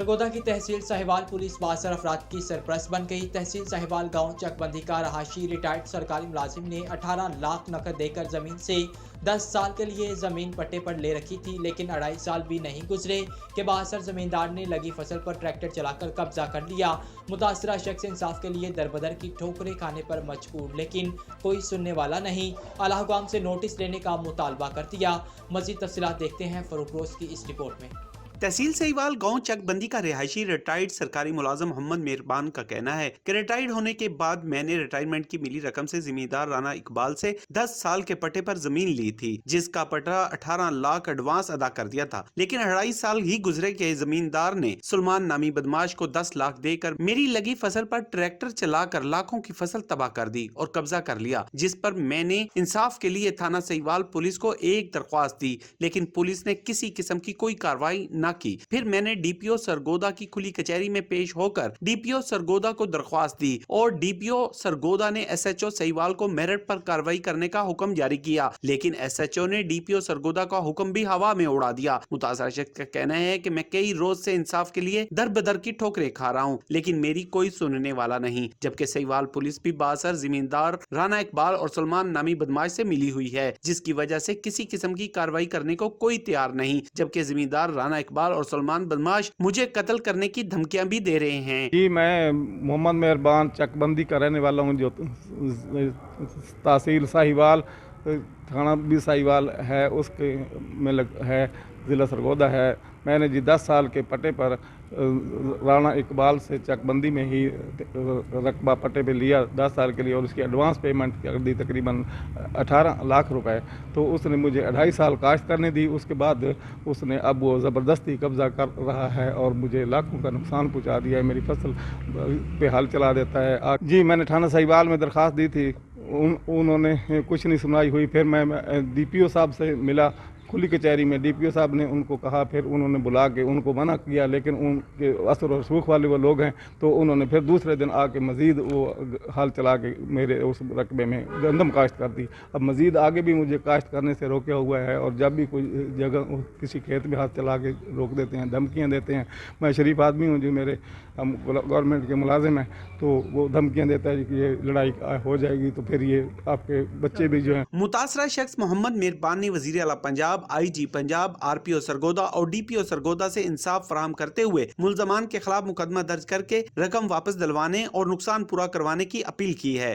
सरगोदा की तहसील साहिवाल पुलिस 62 अफराद की सरपरस्त बन गई। तहसील साहिवाल गांव चकबंदी का रहायशी रिटायर्ड सरकारी मुलाजिम ने 18 लाख नकद देकर जमीन से 10 साल के लिए जमीन पट्टे पर ले रखी थी, लेकिन 2.5 साल भी नहीं गुजरे कि बासर जमींदार ने लगी फसल पर ट्रैक्टर चलाकर कब्जा कर लिया। मुतासरा शख्स इंसाफ के लिए दरबदर की ठोकरें खाने पर मजबूर, लेकिन कोई सुनने वाला नहीं। आला हुकाम से नोटिस लेने का मुतालबा कर दिया। मजीद तफसीलात देखते हैं फरूख रोज की इस रिपोर्ट में। तहसील साहिवाल गांव चकबंदी का रिहायशी रिटायर्ड सरकारी मुलाजिम मोहम्मद मेहरबान का कहना है कि रिटायर्ड होने के बाद मैंने रिटायरमेंट की मिली रकम से जमींदार राना इकबाल से 10 साल के पट्टे पर जमीन ली थी, जिसका पट्टा 18 लाख एडवांस अदा कर दिया था, लेकिन 2.5 साल ही गुजरे के जमींदार ने सुलेमान नामी बदमाश को 10 लाख देकर मेरी लगी फसल पर ट्रैक्टर चलाकर लाखों की फसल तबाह कर दी और कब्जा कर लिया, जिस पर मैंने इंसाफ के लिए थाना साहिवाल पुलिस को एक दरख्वास्त दी, लेकिन पुलिस ने किसी किस्म की कोई कार्रवाई न की। फिर मैंने डीपीओ सरगोदा की खुली कचहरी में पेश होकर डीपीओ सरगोदा को दरख्वास्त दी और डीपीओ सरगोदा ने एसएचओ साहिवाल को मेरिट पर कार्रवाई करने का हुक्म जारी किया, लेकिन एसएचओ ने डीपीओ सरगोदा का हुक्म भी हवा में उड़ा दिया। मुतासरा शख्स का कहना है कि मैं कई रोज से इंसाफ के लिए दर बदर की ठोकरें खा रहा हूँ, लेकिन मेरी कोई सुनने वाला नहीं, जबकि साहिवाल पुलिस भी बासर जमींदार राना इकबाल और सुलेमान नामी बदमाश से मिली हुई है, जिसकी वजह से किसी किस्म की कार्रवाई करने को कोई तैयार नहीं, जबकि जमींदार राना इकबाल और सुलेमान बदमाश मुझे कत्ल करने की धमकियां भी दे रहे हैं। जी, मैं मोहम्मद मेहरबान चकबंदी का रहने वाला हूँ, जो तहसील साहिवाल थाना भी साहिवाल है, उसके में है, ज़िला सरगोदा है। मैंने जी 10 साल के पट्टे पर राना इकबाल से चकबंदी में ही रकबा पट्टे पे लिया 10 साल के लिए और उसकी एडवांस पेमेंट कर दी तकरीबन 18 लाख रुपए। तो उसने मुझे 2.5 साल काश्त करने दी, उसके बाद उसने अब वो ज़बरदस्ती कब्ज़ा कर रहा है और मुझे लाखों का नुकसान पहुंचा दिया है, मेरी फसल पे हाल चला देता है। जी, मैंने थाना साहिवाल में दरख्वास्त दी थी, उन्होंने कुछ नहीं सुनवाई हुई। फिर मैं डीपीओ साहब से मिला खुली कचहरी में, डीपीओ साहब ने उनको कहा, फिर उन्होंने बुला के उनको मना किया, लेकिन उनके असर और सूख वाले वो लोग हैं, तो उन्होंने फिर दूसरे दिन आके मज़ीद वो हाल चला के मेरे उस रकबे में गंदम काश्त कर दी। अब मज़ीद आगे भी मुझे काश्त करने से रोका हुआ है और जब भी कोई जगह किसी खेत में हाथ चला के रोक देते हैं, धमकियाँ देते हैं। मैं शरीफ आदमी हूँ, जो मेरे हम गवर्नमेंट के मुलाजिम हैं, तो वो धमकियाँ देता है कि ये लड़ाई हो जाएगी तो फिर ये आपके बच्चे भी जो हैं। मुतासरा शख्स मोहम्मद मेहरबान ने वज़ीर आला पंजाब, आईजी पंजाब, आरपीओ सरगोदा और डीपीओ सरगोदा से इंसाफ फराहम करते हुए मुल्ज़मान के खिलाफ मुकदमा दर्ज करके रकम वापस दिलवाने और नुकसान पूरा करवाने की अपील की है।